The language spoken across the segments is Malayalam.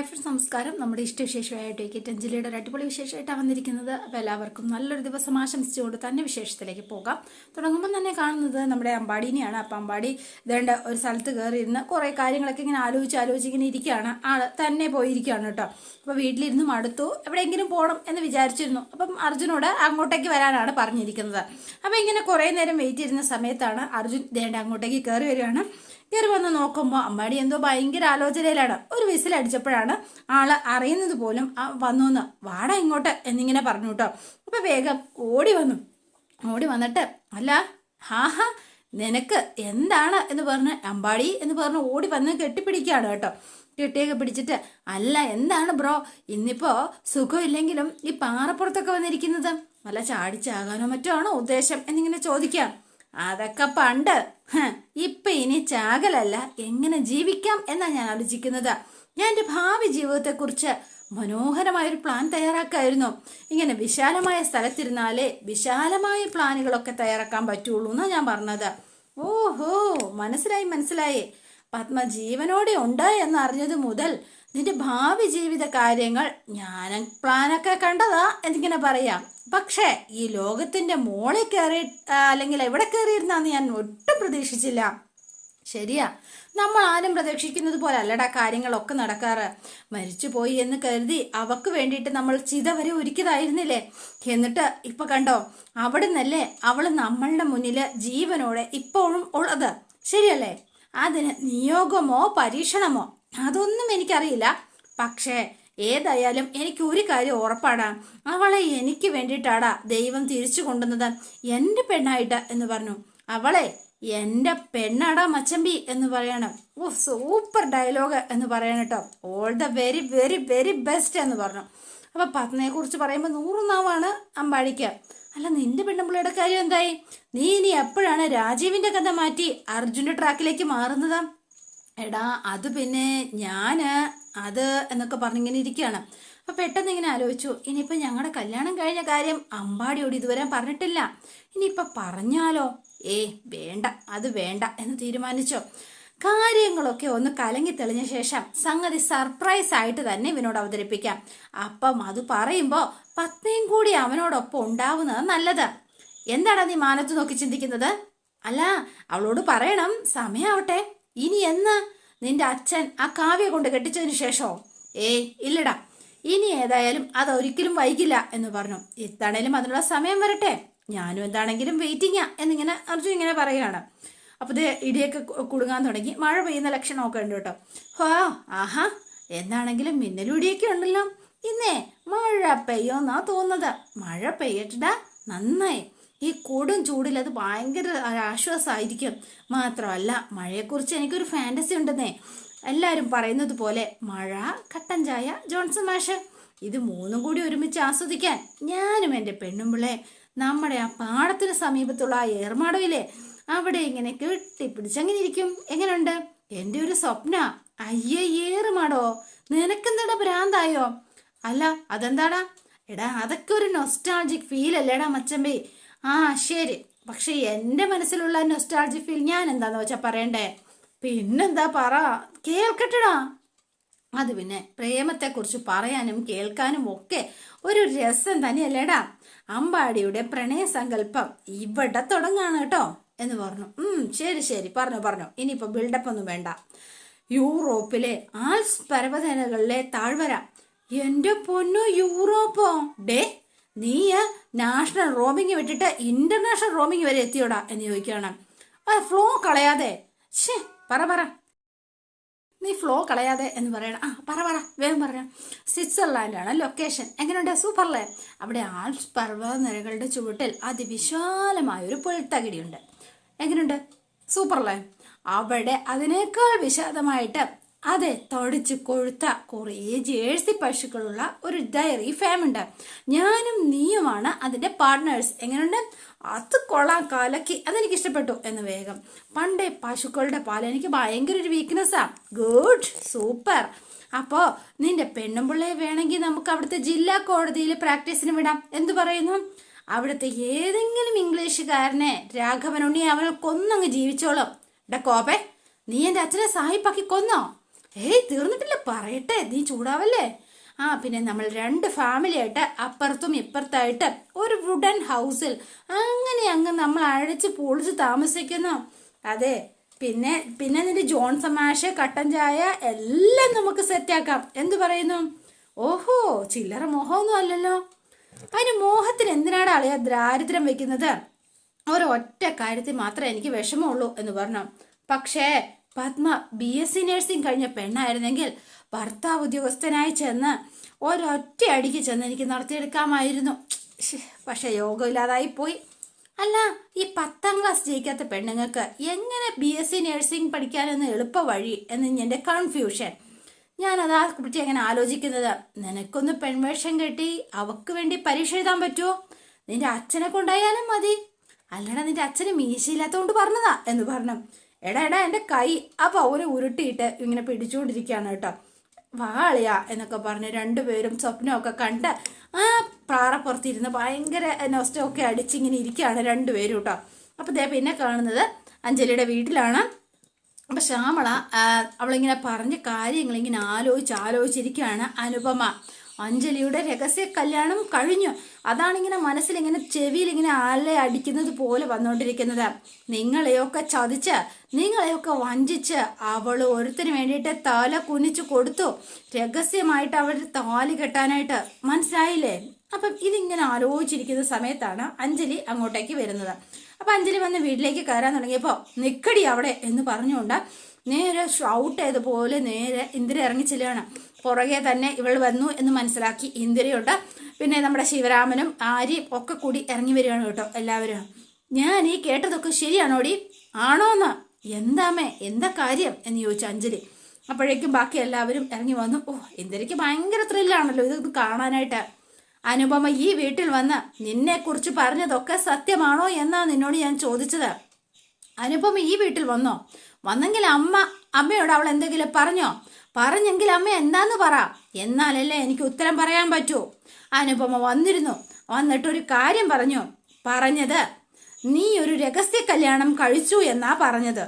ഹായ് ഫ്രണ്ട്സ്, നമസ്കാരം. നമ്മുടെ ഇഷ്ടവിശേഷമായിട്ട് കിറ്റഞ്ജലിയുടെ ഒരു അടിപൊളി വിശേഷമായിട്ടാണ് വന്നിരിക്കുന്നത്. അപ്പോൾ എല്ലാവർക്കും നല്ലൊരു ദിവസം ആശംസിച്ചുകൊണ്ട് തന്നെ വിശേഷത്തിലേക്ക് പോകാം. തുടങ്ങുമ്പോൾ തന്നെ കാണുന്നത് നമ്മുടെ അമ്പാടീനെയാണ്. അപ്പം അമ്പാടി ഇതേണ്ട ഒരു സ്ഥലത്ത് കയറിയിരുന്ന് കുറേ കാര്യങ്ങളൊക്കെ ഇങ്ങനെ ആലോചിച്ച് ഇങ്ങനെ ഇരിക്കുകയാണ്. ആള് തന്നെ പോയിരിക്കുകയാണ് കേട്ടോ. അപ്പോൾ വീട്ടിലിരുന്ന് മടുത്തു, എവിടെയെങ്കിലും പോകണം എന്ന് വിചാരിച്ചിരുന്നു. അപ്പം അർജുനോട് അങ്ങോട്ടേക്ക് വരാനാണ് പറഞ്ഞിരിക്കുന്നത്. അപ്പോൾ ഇങ്ങനെ കുറേ നേരം വെയിറ്റ് ചെയ്യുന്ന സമയത്താണ് അർജുൻ ഇതേണ്ട അങ്ങോട്ടേക്ക് കയറി വരികയാണ്. കയറി വന്ന് നോക്കുമ്പോൾ അമ്പാടി എന്തോ ഭയങ്കര ആലോചനയിലാണ്. ഒരു വിസിലടിച്ചപ്പോഴാണ് ആള് അറിയുന്നത് പോലും വന്നു വാടാ ഇങ്ങോട്ട് എന്നിങ്ങനെ പറഞ്ഞു കേട്ടോ. അപ്പൊ വേഗം ഓടി വന്നിട്ട് അല്ല ഹാ നിനക്ക് എന്താണ് എന്ന് പറഞ്ഞ് അമ്പാടി എന്ന് പറഞ്ഞ് ഓടി വന്ന് കെട്ടിപ്പിടിക്കുകയാണ് കേട്ടോ. കെട്ടിയൊക്കെ പിടിച്ചിട്ട് അല്ല എന്താണ് ബ്രോ ഇന്നിപ്പോ സുഖമില്ലെങ്കിലും ഈ പാറപ്പുറത്തൊക്കെ വന്നിരിക്കുന്നത്, വല്ല ചാടിച്ചാകാനോ മറ്റോ ആണോ ഉദ്ദേശം എന്നിങ്ങനെ ചോദിക്കാം. അതൊക്കെ പണ്ട്, ഇപ്പൊ ഇനി ചാകലല്ല എങ്ങനെ ജീവിക്കാം എന്നാ ഞാൻ ആലോചിക്കുന്നത്. ഞാൻ എൻ്റെ ഭാവി ജീവിതത്തെക്കുറിച്ച് മനോഹരമായൊരു പ്ലാൻ തയ്യാറാക്കായിരുന്നു. ഇങ്ങനെ വിശാലമായ സ്ഥലത്തിരുന്നാലേ വിശാലമായ പ്ലാനുകളൊക്കെ തയ്യാറാക്കാൻ പറ്റുള്ളൂ എന്നാ ഞാൻ പറഞ്ഞത്. ഓഹോ, മനസ്സിലായി. പത്മ ജീവനോടെ ഉണ്ട് എന്നറിഞ്ഞത് മുതൽ നിന്റെ ഭാവി ജീവിത കാര്യങ്ങൾ ഞാൻ പ്ലാനൊക്കെ കണ്ടതാ എന്നിങ്ങനെ പറയാം. പക്ഷേ ഈ ലോകത്തിന്റെ മോളിൽ കയറി അല്ലെങ്കിൽ എവിടെ കയറിയിരുന്നാന്ന് ഞാൻ ഒട്ടും പ്രതീക്ഷിച്ചില്ല. ശരിയാ, നമ്മൾ ആരും പ്രതീക്ഷിക്കുന്നത് പോലെ അല്ലടാ കാര്യങ്ങളൊക്കെ നടക്കാറ്. മരിച്ചുപോയി എന്ന് കരുതി അവക്ക് വേണ്ടിയിട്ട് നമ്മൾ ചിത വരെ ഒരുക്കിയതായിരുന്നില്ലേ? എന്നിട്ട് ഇപ്പൊ കണ്ടോ, അവിടെ നിന്നല്ലേ അവള് നമ്മളുടെ മുന്നില് ജീവനോടെ ഇപ്പോഴും ഉള്ളത്. ശരിയല്ലേ? അതിന് നിയോഗമോ പരീക്ഷണമോ അതൊന്നും എനിക്കറിയില്ല. പക്ഷേ ഏതായാലും എനിക്ക് ഒരു കാര്യം ഉറപ്പാടാ, അവളെ എനിക്ക് വേണ്ടിയിട്ടാടാ ദൈവം തിരിച്ചു കൊണ്ടുവന്നത് എൻ്റെ പെണ്ണായിട്ട് എന്ന് പറഞ്ഞു. അവളെ എൻ്റെ പെണ്ണാടാ മച്ചമ്പി എന്ന് പറയണം. ഓ സൂപ്പർ ഡയലോഗ് എന്ന് പറയണം കേട്ടോ. All the very very very best എന്ന് പറഞ്ഞു. അപ്പൊ പത്നിയെ കുറിച്ച് പറയുമ്പോൾ 100 നാവാണ് അമ്പാടിക്ക്. അല്ല നിന്റെ പെണ്ണുമ്പിള്ളയുടെ കാര്യം എന്തായി? നീ ഇനി എപ്പോഴാണ് രാജീവിന്റെ കഥ മാറ്റി അർജുന്റെ ട്രാക്കിലേക്ക് മാറുന്നത്? എടാ അത് പിന്നെ ഞാന് അത് എന്നൊക്കെ പറഞ്ഞിങ്ങനെ ഇരിക്കുകയാണ്. അപ്പൊ പെട്ടെന്ന് ഇങ്ങനെ ആലോചിച്ചു, ഇനിയിപ്പൊ ഞങ്ങളുടെ കല്യാണം കഴിഞ്ഞ കാര്യം അമ്പാടിയോട് ഇതുവരെ പറഞ്ഞിട്ടില്ല, ഇനിയിപ്പൊ പറഞ്ഞാലോ? വേണ്ട, അത് വേണ്ട എന്ന് തീരുമാനിച്ചോ. കാര്യങ്ങളൊക്കെ ഒന്ന് കലങ്ങി തെളിഞ്ഞ ശേഷം സംഗതി സർപ്രൈസ് ആയിട്ട് തന്നെ ഇവനോട് അവതരിപ്പിക്കാം. അപ്പം അത് പറയുമ്പോ പത്നിയും കൂടി അവനോടൊപ്പം ഉണ്ടാവുന്നത് നല്ലത്. എന്താടാ നീ മാനത്ത് നോക്കി ചിന്തിക്കുന്നത്? അല്ല അവളോട് പറയണം സമയാവട്ടെ. ഇനി എന്ന് നിന്റെ അച്ഛൻ ആ കാവ്യ കൊണ്ട് കെട്ടിച്ചതിന് ശേഷോ? ഇല്ലടാ, ഇനി ഏതായാലും അതൊരിക്കലും വൈകില്ല എന്ന് പറഞ്ഞു. ഇത്താണേലും അതിനുള്ള സമയം വരട്ടെ, ഞാനും എന്താണെങ്കിലും വെയിറ്റിംഗാ എന്നിങ്ങനെ അർജുൻ ഇങ്ങനെ പറയുകയാണ്. അപ്പൊ ഇത് ഇടിയൊക്കെ കുടുങ്ങാൻ തുടങ്ങി. മഴ പെയ്യുന്ന ലക്ഷണമൊക്കെ ഉണ്ട് കേട്ടോ. ആഹാ, എന്താണെങ്കിലും മിന്നലും ഇടിയൊക്കെ ഉണ്ടല്ലോ. ഇന്നേ മഴ പെയ്യോന്നാ തോന്നുന്നത്. മഴ പെയ്യട്ടാ, നന്നായി. ഈ കൊടും ചൂടിൽ അത് ഭയങ്കര ആശ്വാസമായിരിക്കും. മാത്രമല്ല മഴയെക്കുറിച്ച് എനിക്കൊരു ഫാന്റസി ഉണ്ടെന്നേ. എല്ലാവരും പറയുന്നത് പോലെ മഴ, കട്ടൻ ചായ, ജോൺസൺ മാഷ്, ഇത് 3 കൂടി ഒരുമിച്ച് ആസ്വദിക്കാൻ ഞാനും എൻ്റെ പെണ്ണുമ്പിള്ളെ നമ്മുടെ ആ പാടത്തിന് സമീപത്തുള്ള ആ ഏർമാടവില്ലേ അവിടെ ഇങ്ങനെ കെട്ടിപ്പിടിച്ചങ്ങനെ ഇരിക്കും. എങ്ങനെയുണ്ട്? എൻ്റെ ഒരു സ്വപ്ന. അയ്യേ ഏറുമാടോ, നിനക്കെന്താടാ ഭ്രാന്തായോ? അല്ല അതെന്താടാ? എടാ അതൊക്കെ ഒരു നൊസ്റ്റാൾജിക് ഫീൽ അല്ലേടാ മച്ചമ്പി? ശരി, പക്ഷെ എൻ്റെ മനസ്സിലുള്ള നൊസ്റ്റാൾജിക് ഫീൽ ഞാൻ എന്താന്ന് വെച്ചാ പറയണ്ടേ? പിന്നെന്താ പറ, കേൾക്കട്ടടാ. അത് പിന്നെ പ്രേമത്തെക്കുറിച്ച് പറയാനും കേൾക്കാനും ഒക്കെ ഒരു രസം തന്നെയല്ലേടാ. അമ്പാടിയുടെ പ്രണയസങ്കല്പം ഇവിടെ തുടങ്ങാണ് കേട്ടോ എന്ന് പറഞ്ഞു. ശരി പറഞ്ഞു. ഇനിയിപ്പോ ബിൽഡപ്പ് ഒന്നും വേണ്ട. യൂറോപ്പിലെ ആൽപ്സ് പർവ്വതനിരകളിലെ താഴ്വര. എന്റെ പൊന്നു, യൂറോപ്പോ? നീ നാഷണൽ റോമിങ് വിട്ടിട്ട് ഇന്റർനാഷണൽ റോമിങ് വരെ എത്തിയോടാ എന്ന് ചോദിക്കുകയാണ്. ഫ്ലോ കളയാതെ പറ നീ ഫ്ലോ കളയാതെ എന്ന് പറയണം. പറ വേഗം പറഞ്ഞ. സ്വിറ്റ്സർലാൻഡാണ് ലൊക്കേഷൻ. എങ്ങനെയുണ്ട്? സൂപ്പർലേ. അവിടെ ആൽപ്സ് പർവ്വതനിരകളുടെ ചുവട്ടിൽ അതിവിശാലമായൊരു പുൽത്തകിടിയുണ്ട്. എങ്ങനെയുണ്ട്? സൂപ്പർലേ. അവിടെ അതിനേക്കാൾ വിശാലമായിട്ട് അതെ തടിച്ച് കൊഴുത്ത കുറേ ജേഴ്സി പശുക്കളുള്ള ഒരു ഡയറി ഫാം ഉണ്ട്. ഞാനും നീയുമാണ് അതിന്റെ പാർട്ട്നേഴ്സ്. എങ്ങനെയുണ്ട്? അത് കൊള്ളാം, കലക്കി, അതെനിക്ക് ഇഷ്ടപ്പെട്ടു എന്ന് വേഗം. പണ്ടേ പശുക്കളുടെ പാൽ എനിക്ക് ഭയങ്കര ഒരു വീക്ക്നെസ്സാ. Good, super. അപ്പോ നിന്റെ പെണ്ണുമ്പിള്ളയെ വേണമെങ്കിൽ നമുക്ക് അവിടുത്തെ ജില്ലാ കോടതിയിൽ പ്രാക്ടീസിന് വിടാം. എന്തു പറയുന്നു? അവിടുത്തെ ഏതെങ്കിലും ഇംഗ്ലീഷുകാരനെ രാഘവനുണ്ണി അവനെ കൊന്നങ്ങ് ജീവിച്ചോളും. കോപ്പേ, നീ എൻ്റെ അച്ഛനെ സാഹിപ്പാക്കി കൊന്നോ? ഏയ് തീർന്നിട്ടില്ല, പറയട്ടെ, നീ ചൂടാവല്ലേ. പിന്നെ നമ്മൾ 2 ഫാമിലി ആയിട്ട് അപ്പുറത്തും ഇപ്പുറത്തായിട്ട് ഒരു വുഡൻ ഹൗസിൽ അങ്ങനെ അങ്ങ് നമ്മൾ അഴച്ച് പൊളിച്ച് താമസിക്കുന്നു. അതെ, പിന്നെ പിന്നെ നിന്റെ ജോൺസൺ മാഷ്, കട്ടൻ ചായ എല്ലാം നമുക്ക് സെറ്റാക്കാം. എന്തു പറയുന്നു? ഓഹോ, ചില്ലറ മോഹമൊന്നും അല്ലല്ലോ. അതിന് മോഹത്തിന് എന്തിനാണ് അളിയ ദാരിദ്ര്യം വെക്കുന്നത്? ഒരൊറ്റ കാര്യത്തിൽ മാത്രമേ എനിക്ക് വിഷമമുള്ളൂ എന്ന് പറഞ്ഞു. പക്ഷേ പത്മ BSc നഴ്സിംഗ് കഴിഞ്ഞ പെണ്ണായിരുന്നെങ്കിൽ ഭർത്താവ് ഉദ്യോഗസ്ഥനായി ചെന്ന് ഒരൊറ്റ അടിക്ക് ചെന്ന് എനിക്ക് നടത്തിയെടുക്കാമായിരുന്നു. പക്ഷെ യോഗമില്ലാതായി പോയി. അല്ല, ഈ 10ാം ക്ലാസ് ജയിക്കാത്ത പെണ്ണുങ്ങൾക്ക് എങ്ങനെ BSc നഴ്സിംഗ് പഠിക്കാനെന്ന് എളുപ്പ വഴി എന്ന് എൻ്റെ കൺഫ്യൂഷൻ. ഞാനതാ കുറിച്ച് എങ്ങനെ ആലോചിക്കുന്നത്. നിനക്കൊന്ന് പെൺവേഷം കെട്ടി അവക്ക് വേണ്ടി പരീക്ഷ എഴുതാൻ പറ്റുമോ? നിന്റെ അച്ഛനെ കൊണ്ടായാലും മതി. അല്ലടാ, നിന്റെ അച്ഛന് മീശയില്ലാത്തതുകൊണ്ട് പറഞ്ഞതാ എന്ന് പറഞ്ഞു. എടാ എൻ്റെ കൈ അപ്പൊ അവരെ ഉരുട്ടിയിട്ട് ഇങ്ങനെ പിടിച്ചുകൊണ്ടിരിക്കുകയാണ് കേട്ടോ. വാളിയ എന്നൊക്കെ പറഞ്ഞ് 2 പേരും സ്വപ്നമൊക്കെ കണ്ട് പാറപ്പുറത്തിരുന്ന് ഭയങ്കര നൊസ്റ്റൊക്കെ അടിച്ചിങ്ങനെ ഇരിക്കുകയാണ് 2 പേരും കേട്ടോ. അപ്പൊ പിന്നെ കാണുന്നത് അഞ്ജലിയുടെ വീട്ടിലാണ്. അപ്പൊ ശ്യാമള അവളിങ്ങനെ പറഞ്ഞ കാര്യങ്ങളിങ്ങനെ ആലോചിച്ചിരിക്കുകയാണ്. അനുപമ അഞ്ജലിയുടെ രഹസ്യ കല്യാണം കഴിഞ്ഞു. അതാണിങ്ങനെ മനസ്സിലിങ്ങനെ ചെവിയിലിങ്ങനെ അടിക്കുന്നത് പോലെ വന്നുകൊണ്ടിരിക്കുന്നത്. നിങ്ങളെയൊക്കെ ചതിച്ച്, നിങ്ങളെയൊക്കെ വഞ്ചിച്ച് അവൾ ഒരുത്തിന് വേണ്ടിയിട്ട് തല കുനിച്ചു കൊടുത്തു, രഹസ്യമായിട്ട് അവർ താലി കെട്ടാനായിട്ട്. മനസ്സിലായില്ലേ? അപ്പം ഇതിങ്ങനെ ആലോചിച്ചിരിക്കുന്ന സമയത്താണ് അഞ്ജലി അങ്ങോട്ടേക്ക് വരുന്നത്. അപ്പൊ അഞ്ജലി വന്ന് വീട്ടിലേക്ക് കയറാൻ തുടങ്ങിയപ്പോ നിക്കടി അവിടെ എന്ന് പറഞ്ഞുകൊണ്ട് നേരെ ഷൗട്ട് ചെയ്തപോലെ നേരെ ഇന്ദിര ഇറങ്ങി ചെല്ലുകയാണ്. പുറകെ തന്നെ ഇവൾ വന്നു എന്ന് മനസ്സിലാക്കി ഇന്ദിരയുണ്ട്, പിന്നെ നമ്മുടെ ശിവരാമനും ആര്യയും ഒക്കെ കൂടി ഇറങ്ങി വരികയാണ് കേട്ടോ. എല്ലാവരും, ഞാൻ ഈ കേട്ടതൊക്കെ ശരിയാണോടി? ആണോന്ന്? എന്താമേ, എന്താ കാര്യം എന്ന് ചോദിച്ചു അഞ്ജലി. അപ്പോഴേക്കും ബാക്കി എല്ലാവരും ഇറങ്ങി വന്നു. ഇന്ദിരയ്ക്ക് ഭയങ്കര ത്രില്ലാണല്ലോ ഇത് കാണാനായിട്ട്. അനുപമ ഈ വീട്ടിൽ വന്ന് നിന്നെക്കുറിച്ച് പറഞ്ഞതൊക്കെ സത്യമാണോ എന്നാ നിന്നോട് ഞാൻ ചോദിച്ചത്. അനുപമ ഈ വീട്ടിൽ വന്നോ? വന്നെങ്കിൽ അമ്മയോട് അവൾ എന്തെങ്കിലും പറഞ്ഞെങ്കിൽ അമ്മ എന്താന്ന് പറ, എന്നാലല്ലേ എനിക്ക് ഉത്തരം പറയാൻ പറ്റൂ. അനുപമ വന്നിട്ടൊരു കാര്യം പറഞ്ഞത് നീ ഒരു രഹസ്യ കല്യാണം കഴിച്ചു എന്നാ പറഞ്ഞത്.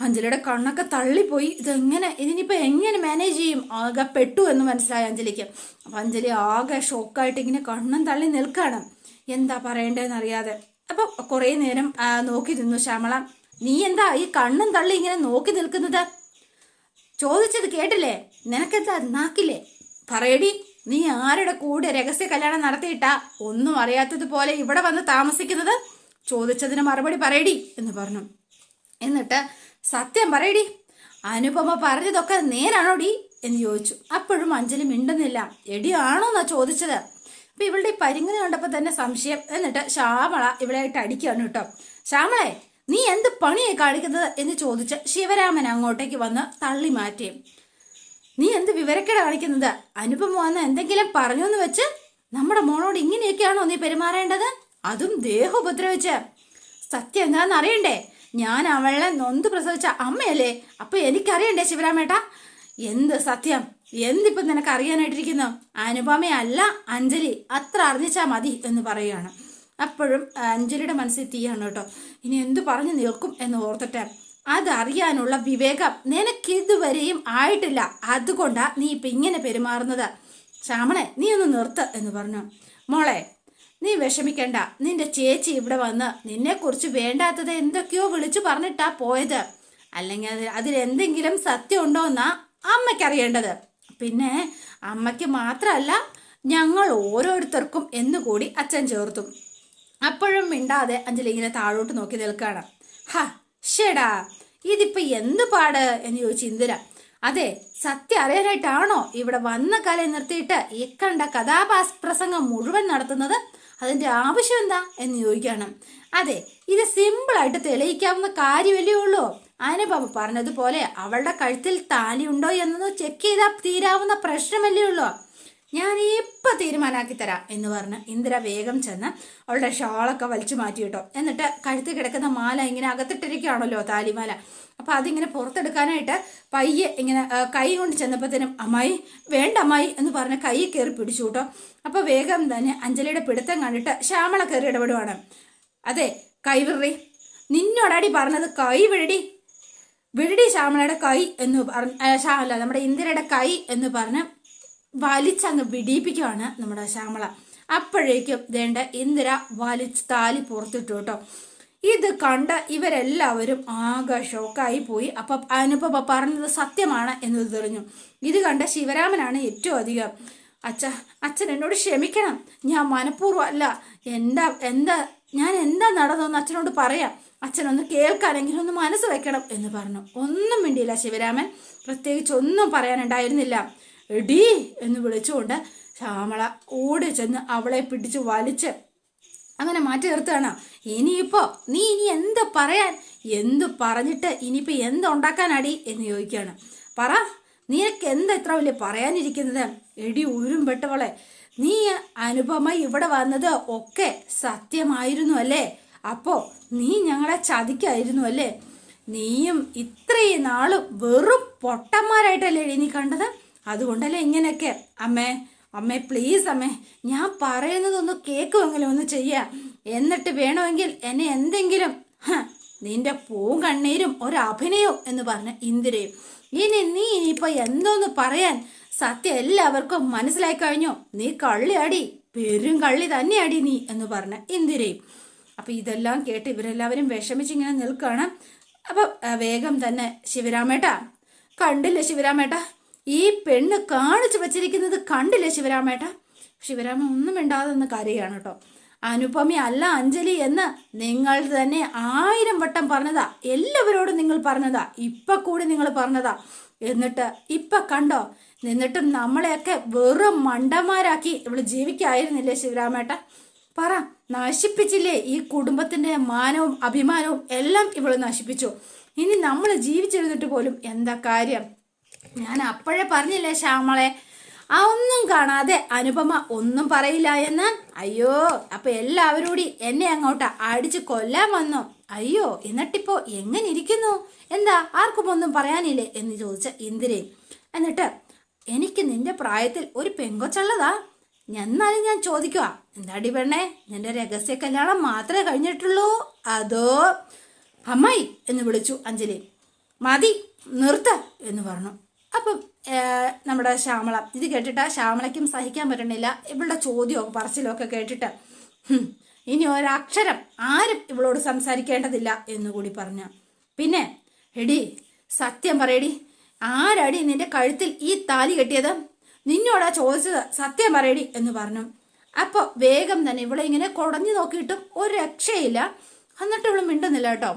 അഞ്ജലിയുടെ കണ്ണൊക്കെ തള്ളിപ്പോയി. ഇതിനിപ്പോ എങ്ങനെ മാനേജ് ചെയ്യും? ആകെ പെട്ടു എന്ന് മനസ്സിലായി അഞ്ജലിക്ക്. അപ്പൊ അഞ്ജലി ആകെ ഷോക്കായിട്ട് ഇങ്ങനെ കണ്ണും തള്ളി നിൽക്കുകയാണ്, എന്താ പറയണ്ടേന്ന് അറിയാതെ. അപ്പൊ കുറെ നേരം നോക്കി നിന്നു ശ്യാമള. നീ എന്താ ഈ കണ്ണും തള്ളി ഇങ്ങനെ നോക്കി നിൽക്കുന്നത്? ചോദിച്ചത് കേട്ടില്ലേ? നിനക്കെന്താ നാക്കില്ലേ? പറയടി, നീ ആരുടെ കൂടെ രഹസ്യ കല്യാണം നടത്തിയിട്ടാ ഒന്നും അറിയാത്തതുപോലെ ഇവിടെ വന്ന് താമസിക്കുന്നത്? ചോദിച്ചതിന് മറുപടി പറയടി എന്ന് പറഞ്ഞു. എന്നിട്ട് സത്യം പറയടി, അനുപമ പറഞ്ഞതൊക്കെ നേരാണോടി എന്ന് ചോദിച്ചു. അപ്പോഴും അഞ്ജലി മിണ്ടുന്നില്ല. എടി ആണോന്നാ ചോദിച്ചത്. അപ്പൊ ഇവളുടെ ഈ പരിങ്ങനെ കണ്ടപ്പോ തന്നെ സംശയം. എന്നിട്ട് ശ്യാമള ഇവളായിട്ട് അടിക്കുകയാണ് കേട്ടോ. ശ്യാമളെ, നീ എന്ത് പണിയായി കാണിക്കുന്നത് എന്ന് ചോദിച്ച് ശിവരാമൻ അങ്ങോട്ടേക്ക് വന്ന് തള്ളി മാറ്റി. നീ എന്ത് വിവരക്കേട് കാണിക്കുന്നത്? അനുപമ വന്ന് എന്തെങ്കിലും പറഞ്ഞോന്ന് വെച്ച് നമ്മുടെ മോളോട് ഇങ്ങനെയൊക്കെയാണോ നീ പെരുമാറേണ്ടത്? അതും ദേഹം ഉപദ്രവിച്ച്. സത്യം എന്താണെന്ന് അറിയണ്ടേ? ഞാൻ അവളെ നൊന്ത് പ്രസവിച്ച അമ്മയല്ലേ? അപ്പൊ എനിക്കറിയണ്ടേ ശിവരാമേട്ടാ? എന്ത് സത്യം? എന്തിപ്പോ നിനക്ക് അറിയാനായിട്ടിരിക്കുന്നു? അനുപമയല്ല അഞ്ജലി, അത്ര അറിഞ്ഞാ മതി എന്ന് പറയുകയാണ്. അപ്പോഴും അഞ്ജലിയുടെ മനസ്സിൽ തീയാണ് കേട്ടോ. ഇനി എന്തു പറഞ്ഞു നിൽക്കും എന്ന് ഓർത്തിട്ട്, അതറിയാനുള്ള വിവേകം നിനക്കിതുവരെയും ആയിട്ടില്ല, അതുകൊണ്ടാ നീ ഇപ്പൊ ഇങ്ങനെ പെരുമാറുന്നത്. ശ്യാമളെ, നീ ഒന്ന് നിർത്ത് എന്ന് പറഞ്ഞു. മോളെ, നീ വിഷമിക്കണ്ട. നിന്റെ ചേച്ചി ഇവിടെ വന്ന് നിന്നെക്കുറിച്ച് വേണ്ടാത്തത് എന്തൊക്കെയോ വിളിച്ചു പറഞ്ഞിട്ടാ പോയത്. അല്ലെങ്കിൽ അതിലെന്തെങ്കിലും സത്യം ഉണ്ടോ എന്നാ അമ്മയ്ക്കറിയേണ്ടത്. പിന്നെ അമ്മയ്ക്ക് മാത്രമല്ല, ഞങ്ങൾ ഓരോരുത്തർക്കും എന്നുകൂടി അച്ഛൻ ചേർത്തു. അപ്പോഴും മിണ്ടാതെ അഞ്ജലി ഇങ്ങനെ താഴോട്ട് നോക്കി നിൽക്കുകയാണ്. ഷേടാ, ഇതിപ്പോ എന്ത് പാട് എന്ന് ചോദിച്ചു ഇന്ദിര. അതെ, സത്യം അറിയാനായിട്ടാണോ ഇവിടെ വന്ന കാലം നിർത്തിയിട്ട് ഈ കണ്ട കഥാപ്രസംഗം മുഴുവൻ നടത്തുന്നത്? അതിന്റെ ആവശ്യം എന്താ എന്ന് ചോദിക്കണം. അതെ, ഇത് സിമ്പിളായിട്ട് തെളിയിക്കാവുന്ന കാര്യമല്ലേ ഉള്ളൂ. അനുപമ പറഞ്ഞതുപോലെ അവളുടെ കഴുത്തിൽ താലി ഉണ്ടോ എന്നൊന്ന് ചെക്ക് ചെയ്താൽ തീരാവുന്ന പ്രശ്നമല്ലേ ഉള്ളൂ. ഞാൻ ഇപ്പൊ തീരുമാനാക്കി തരാം എന്ന് പറഞ്ഞ് ഇന്ദിര വേഗം ചെന്ന് അവളുടെ ഷാളൊക്കെ വലിച്ചു മാറ്റി കേട്ടോ. എന്നിട്ട് കഴുത്തിൽ കിടക്കുന്ന മാല ഇങ്ങനെ അകത്തിട്ടിരിക്കുകയാണല്ലോ, താലിമാല. അപ്പൊ അതിങ്ങനെ പുറത്തെടുക്കാനായിട്ട് പയ്യെ ഇങ്ങനെ കൈ കൊണ്ട് ചെന്നപ്പോഴത്തേനും അമ്മായി വേണ്ട അമ്മായി എന്ന് പറഞ്ഞ് കൈ കയറി പിടിച്ചു കേട്ടോ. അപ്പൊ വേഗം തന്നെ അഞ്ജലിയുടെ പിടുത്തം കണ്ടിട്ട് ശ്യാമള കയറി ഇടപെടുവാണ്. അതെ, കൈവിറി, നിന്നോടാടി പറഞ്ഞത് കൈ വിഴടി. വിടടി ശ്യാമളയുടെ കൈ എന്ന് അല്ല നമ്മുടെ ഇന്ദിരയുടെ കൈ എന്ന് പറഞ്ഞ് വലിച്ചങ്ങ് വിടിയിപ്പിക്കുവാണ് നമ്മുടെ ശ്യാമള. അപ്പോഴേക്കും വേണ്ട ഇന്ദിര വലിച്ച് താലി പുറത്തിട്ടു കേട്ടോ. ഇത് കണ്ട ഇവരെല്ലാവരും ആകെ ഷോക്കായി പോയി. അപ്പം അനുപമ പറഞ്ഞത് സത്യമാണ് എന്ന് തെളിഞ്ഞു. ഇത് കണ്ട ശിവരാമനാണ് ഏറ്റവും അധികം അച്ഛൻ എന്നോട് ക്ഷമിക്കണം, ഞാൻ മനഃപൂർവ്വം അല്ല, ഞാൻ എന്താ നടന്നതെന്ന് അച്ഛനോട് പറയാം, അച്ഛനൊന്ന് കേൾക്കാനെങ്കിലും ഒന്ന് മനസ്സ് വെക്കണം എന്ന് പറഞ്ഞു. ഒന്നും മിണ്ടിയില്ല ശിവരാമൻ, പ്രത്യേകിച്ച് ഒന്നും പറയാനുണ്ടായിരുന്നില്ല. എടീ എന്ന് വിളിച്ചുകൊണ്ട് ശ്യാമള ഓടി ചെന്ന് അവളെ പിടിച്ച് വലിച്ച് അങ്ങനെ മാറ്റി നിർത്തുകയാണ്. ഇനിയിപ്പോ നീ ഇനി എന്ത് പറയാൻ, എന്തു പറഞ്ഞിട്ട് ഇനിയിപ്പോ എന്തുണ്ടാക്കാനടി എന്ന് ചോദിക്കുകയാണ്. പറ, നിനക്ക് എന്താ ഇത്ര വലിയ പറയാനിരിക്കുന്നത്? എടി ഉരുമ്പെട്ടവളെ, നീ അനുപമ ഇവിടെ വന്നത് ഒക്കെ സത്യമായിരുന്നു അല്ലേ? അപ്പോ നീ ഞങ്ങളെ ചതിക്കായിരുന്നു അല്ലേ? നീയും ഇത്രയും നാളും വെറും പൊട്ടന്മാരായിട്ടല്ലേ നീ കണ്ടത്? അതുകൊണ്ടല്ലേ ഇങ്ങനെയൊക്കെ? അമ്മേ പ്ലീസ് അമ്മേ, ഞാൻ പറയുന്നതൊന്ന് കേൾക്കുമെങ്കിലും ഒന്ന് ചെയ്യാം, എന്നിട്ട് വേണമെങ്കിൽ എന്നെ എന്തെങ്കിലും നിന്റെ പൂവും കണ്ണീരും ഒരഭിനയവും എന്ന് പറഞ്ഞ ഇന്ദിരയും. ഇനിയിപ്പോ എന്തോന്ന് പറയാൻ? സത്യം എല്ലാവർക്കും മനസ്സിലായി കഴിഞ്ഞു. നീ കള്ളിയാടി, പെരും കള്ളി തന്നെയാടി നീ എന്ന് പറഞ്ഞ ഇന്ദിരയും. അപ്പൊ ഇതെല്ലാം കേട്ട് ഇവരെല്ലാവരും വിഷമിച്ചിങ്ങനെ നിൽക്കുകയാണ്. അപ്പൊ വേഗം തന്നെ ശിവരാമേട്ടാ, കണ്ടില്ലേ ശിവരാമേട്ടാ, ഈ പെണ്ണ് കാണിച്ചു വച്ചിരിക്കുന്നത് കണ്ടില്ലേ ശിവരാമേട്ടാ? ശിവരാമ ഒന്നും മിണ്ടാതെന്ന് കരയാണ് കേട്ടോ. അനുപമ അല്ല അഞ്ജലി എന്ന് നിങ്ങൾ തന്നെ 1000 വട്ടം പറഞ്ഞതാ, എല്ലാവരോടും നിങ്ങൾ പറഞ്ഞതാ, ഇപ്പൊ കൂടി നിങ്ങൾ പറഞ്ഞതാ. എന്നിട്ട് ഇപ്പൊ കണ്ടോ, എന്നിട്ടും നമ്മളെയൊക്കെ വെറും മണ്ടന്മാരാക്കി ഇവള് ജീവിക്കായിരുന്നില്ലേ ശിവരാമേട്ട? പറ, നശിപ്പിച്ചില്ലേ ഈ കുടുംബത്തിന്റെ മാനവും അഭിമാനവും എല്ലാം ഇവള് നശിപ്പിച്ചു. ഇനി നമ്മൾ ജീവിച്ചിരുന്നിട്ട് പോലും എന്താ കാര്യം? ഞാൻ അപ്പോഴേ പറഞ്ഞില്ലേ ശ്യാമളെ, ഒന്നും കാണാതെ അനുപമ ഒന്നും പറയില്ല എന്ന്. അയ്യോ, അപ്പൊ എല്ലാവരോടി എന്നെ അങ്ങോട്ട് അടിച്ച് കൊല്ലാൻ വന്നു. അയ്യോ, എന്നിട്ടിപ്പോ എങ്ങനെ ഇരിക്കുന്നു? എന്താ ആർക്കും ഒന്നും പറയാനില്ലേ എന്ന് ചോദിച്ച ഇന്ദിരയും. എന്നിട്ട് എനിക്ക് നിന്റെ പ്രായത്തിൽ ഒരു പെങ്കൊച്ചുള്ളതാ, എന്നാലും ഞാൻ ചോദിക്കുക, എന്താടി പെണ്ണേ, നിന്റെ രഹസ്യ കല്യാണം മാത്രമേ കഴിഞ്ഞിട്ടുള്ളൂ അതോ? അമ്മായി എന്ന് വിളിച്ചു അഞ്ജലി. മതി, നിർത്ത എന്ന് പറഞ്ഞു. അപ്പം നമ്മുടെ ശ്യാമള ഇത് കേട്ടിട്ട് ശ്യാമളയ്ക്കും സഹിക്കാൻ പറ്റണില്ല. ഇവളുടെ ചോദ്യമോ പറച്ചിലോ ഒക്കെ കേട്ടിട്ട് ഇനി ഒരക്ഷരം ആരും ഇവളോട് സംസാരിക്കേണ്ടതില്ല എന്നുകൂടി പറഞ്ഞു. പിന്നെ എടി സത്യം പറയടി, ആരടി നിന്റെ കഴുത്തിൽ ഈ താലി കെട്ടിയത്? നിന്നോടാ ചോദിച്ചത്, സത്യം പറയടി എന്ന് പറഞ്ഞു. അപ്പോൾ വേഗം തന്നെ ഇവളെ ഇങ്ങനെ കുടഞ്ഞു നോക്കിയിട്ടും ഒരു രക്ഷയില്ല. എന്നിട്ട് ഇവള് മിണ്ടുന്നില്ല കേട്ടോ.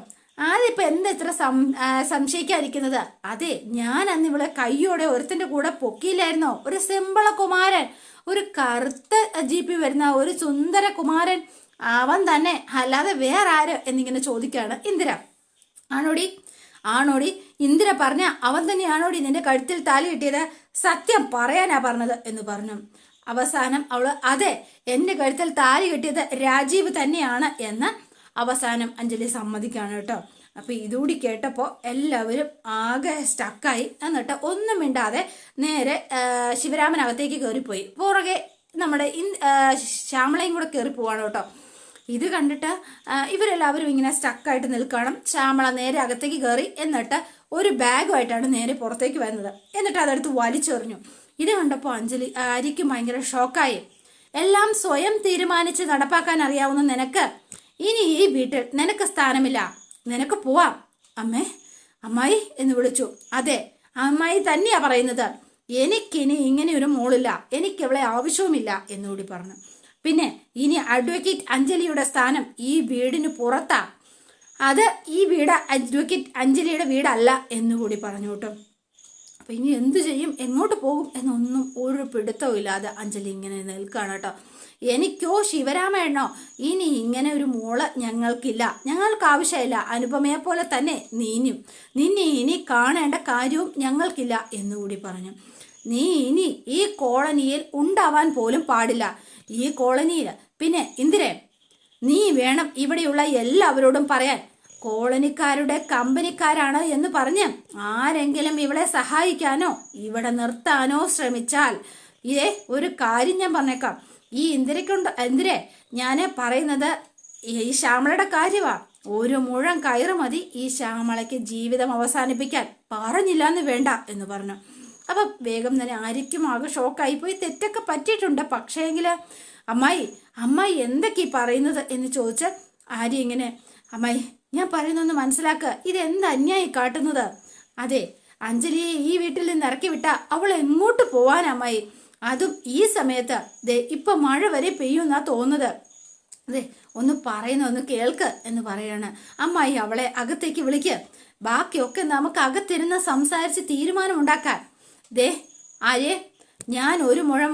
ആദ്യപ്പോൾ എന്താ ഇത്ര സംശയിക്കാതിരിക്കുന്നത്? അതെ, ഞാൻ അന്ന് ഇവളെ കയ്യോടെ ഒരുത്തിന്റെ കൂടെ പൊക്കിയില്ലായിരുന്നോ? ഒരു സിമ്പിള കുമാരൻ, ഒരു കറുത്ത ജീപ്പി വരുന്ന ഒരു സുന്ദര കുമാരൻ, അവൻ തന്നെ, അല്ലാതെ വേറെ ആര് എന്നിങ്ങനെ ചോദിക്കുകയാണ് ഇന്ദിര. ആണോടി ഇന്ദിര പറഞ്ഞ അവൻ തന്നെയാണോടി നിന്റെ കഴുത്തിൽ താലി കിട്ടിയത്? സത്യം പറയാനാ പറഞ്ഞത് എന്ന് പറഞ്ഞു. അവസാനം അവള് അതെ, എന്റെ കഴുത്തിൽ താലി കിട്ടിയത് രാജീവ് തന്നെയാണ് എന്ന് അവസാനം അഞ്ജലി സമ്മതിക്കാണ് കേട്ടോ. അപ്പൊ ഇതുകൂടി കേട്ടപ്പോൾ എല്ലാവരും ആകെ സ്റ്റക്കായി. എന്നിട്ട് ഒന്നും മിണ്ടാതെ നേരെ ശിവരാമനകത്തേക്ക് കയറിപ്പോയി. പുറകെ നമ്മുടെ ശ്യാമളയും കൂടെ കയറി പോവാണ് കേട്ടോ. ഇത് കണ്ടിട്ട് ഇവരെല്ലാവരും ഇങ്ങനെ സ്റ്റക്കായിട്ട് നിൽക്കണം. ശ്യാമള നേരെ അകത്തേക്ക് കയറി. എന്നിട്ട് ഒരു ബാഗുമായിട്ടാണ് നേരെ പുറത്തേക്ക് വരുന്നത്. എന്നിട്ട് അതെടുത്ത് വലിച്ചെറിഞ്ഞു. ഇത് കണ്ടപ്പോൾ അഞ്ജലി ആയിരിക്കും ഭയങ്കര ഷോക്കായി. എല്ലാം സ്വയം തീരുമാനിച്ച് നടപ്പാക്കാൻ അറിയാവുന്ന നിനക്ക് ഇനി ഈ വീട്ടിൽ നിനക്ക് സ്ഥാനമില്ല, നിനക്ക് പോവാം. അമ്മായി എന്ന് വിളിച്ചു. അതെ, അമ്മായി തന്നെയാ പറയുന്നത്. എനിക്കിനി ഇങ്ങനെ ഒരു മോളില്ല, എനിക്ക് അവളെ ആവശ്യവുമില്ല എന്നുകൂടി പറഞ്ഞു. പിന്നെ ഇനി അഡ്വക്കേറ്റ് അഞ്ജലിയുടെ സ്ഥാനം ഈ വീടിന് പുറത്താ, അത് ഈ വീട് അഡ്വക്കേറ്റ് അഞ്ജലിയുടെ വീടല്ല എന്നുകൂടി പറഞ്ഞു കേട്ടോ. അപ്പൊ ഇനി എന്തു ചെയ്യും, എങ്ങോട്ട് പോകും എന്നൊന്നും ഒരു പിടുത്തവും ഇല്ലാതെ അഞ്ജലി ഇങ്ങനെ നിൽക്കുകയാണ് കേട്ടോ. എനിക്കോ ശിവരാമേണ്ണോ ഇനി ഇങ്ങനെ ഒരു മോള് ഞങ്ങൾക്കില്ല, ഞങ്ങൾക്ക് ആവശ്യമില്ല. അനുപമയെ പോലെ തന്നെ നിന്നെ ഇനി കാണേണ്ട കാര്യവും ഞങ്ങൾക്കില്ല എന്നുകൂടി പറഞ്ഞു. നീ ഇനി ഈ കോളനിയിൽ ഉണ്ടാവാൻ പോലും പാടില്ല, ഈ കോളനിയിൽ. പിന്നെ ഇന്ദിരേ, നീ വേണം ഇവിടെയുള്ള എല്ലാവരോടും പറയാൻ, കോളനിക്കാരുടെ കമ്പനിക്കാരാണ് എന്ന് പറഞ്ഞ് ആരെങ്കിലും ഇവളെ സഹായിക്കാനോ ഇവിടെ നിർത്താനോ ശ്രമിച്ചാൽ ഒരു കാര്യം ഞാൻ പറഞ്ഞേക്കാം, ഈ ഇന്ദിരേ ഞാൻ പറയുന്നത് ഈ ശ്യാമളയുടെ കാര്യമാ. ഒരു മുഴം കയറ് മതി ഈ ശ്യാമളയ്ക്ക് ജീവിതം അവസാനിപ്പിക്കാൻ, പറഞ്ഞില്ല എന്ന് വേണ്ട എന്ന് പറഞ്ഞു. അപ്പൊ വേഗം തന്നെ ആര്യയ്ക്കും ആകെ ഷോക്കായി പോയി. തെറ്റൊക്കെ പറ്റിയിട്ടുണ്ട്, പക്ഷേങ്കില് അമ്മായി എന്തൊക്കെ പറയുന്നത് എന്ന് ചോദിച്ച് ആര്യ ഇങ്ങനെ, അമ്മായി ഞാൻ പറയുന്നൊന്ന് മനസ്സിലാക്കുക, ഇതെന്ത് അന്യായി കാട്ടുന്നത്? അതെ, അഞ്ജലിയെ ഈ വീട്ടിൽ നിന്ന് ഇറക്കി വിട്ട അവൾ എങ്ങോട്ട് പോവാനമ്മായി? അതും ഈ സമയത്ത് ദേ ഇപ്പൊ മഴ വരെ പെയ്യുന്നാ തോന്നുന്നത്. അതെ, ഒന്ന് ഒന്ന് കേൾക്ക് എന്ന് പറയാണ്. അമ്മായി അവളെ അകത്തേക്ക് വിളിക്ക്, ബാക്കിയൊക്കെ നമുക്ക് അകത്തിരുന്ന് സംസാരിച്ച് തീരുമാനം ഉണ്ടാക്കാൻ. ദേ ആര്യേ, ഞാൻ ഒരു മുഴം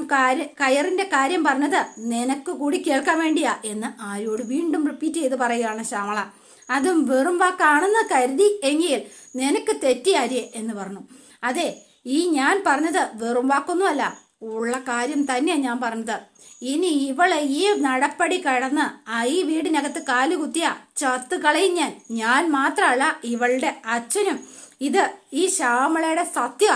കയറിന്റെ കാര്യം പറഞ്ഞത് നിനക്ക് കൂടി കേൾക്കാൻ വേണ്ടിയാ എന്ന് ആര്യോട് വീണ്ടും റിപ്പീറ്റ് ചെയ്ത് പറയുകയാണ് ശ്യാമള. അതും വെറും വാക്കാണെന്ന് കരുതി എങ്കിൽ നിനക്ക് തെറ്റി ആര്യ എന്ന് പറഞ്ഞു. അതെ, ഈ ഞാൻ പറഞ്ഞത് വെറും വാക്കൊന്നുമല്ല, ഉള്ള കാര്യം തന്നെയാ ഞാൻ പറഞ്ഞത്. ഇനി ഇവളെ ഈ നടപ്പടി കടന്ന് ഈ വീടിനകത്ത് കാലുകുത്തിയ ചത്തു കളയും ഞാൻ മാത്രമല്ല ഇവളുടെ അച്ഛനും. ഇത് ഈ ശ്യാമളയുടെ സത്യ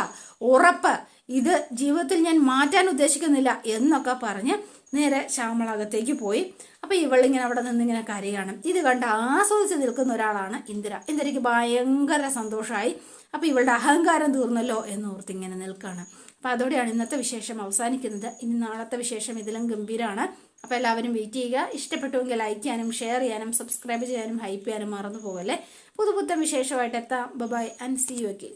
ഉറപ്പ്, ഇത് ജീവിതത്തിൽ ഞാൻ മാറ്റാൻ ഉദ്ദേശിക്കുന്നില്ല എന്നൊക്കെ പറഞ്ഞ് നേരെ ശ്യാമള അകത്തേക്ക് പോയി. അപ്പൊ ഇവളിങ്ങനെ അവിടെ നിന്നിങ്ങനെ കരയാണ്. ഇത് കണ്ട് ആസ്വദിച്ച് നിൽക്കുന്ന ഒരാളാണ് ഇന്ദിര. ഇന്ദിരയ്ക്ക് ഭയങ്കര സന്തോഷമായി. അപ്പൊ ഇവളുടെ അഹങ്കാരം തീർന്നല്ലോ എന്നോർത്ത് ഇങ്ങനെ നിൽക്കുകയാണ്. അപ്പൊ അതോടെയാണ് ഇന്നത്തെ വിശേഷം അവസാനിക്കുന്നത്. ഇനി നാളത്തെ വിശേഷം ഇതിലും ഗംഭീരമാണ്. അപ്പൊ എല്ലാവരും വെയിറ്റ് ചെയ്യുക. ഇഷ്ടപ്പെട്ടുവെങ്കിൽ ലൈക്ക് ചെയ്യാനും ഷെയർ ചെയ്യാനും സബ്സ്ക്രൈബ് ചെയ്യാനും ഹൈപ്പ് ചെയ്യാനും മറന്നു പോകല്ലേ. പുതുപുത്തൻ വിശേഷമായിട്ട് എത്താം. Bye and see you again.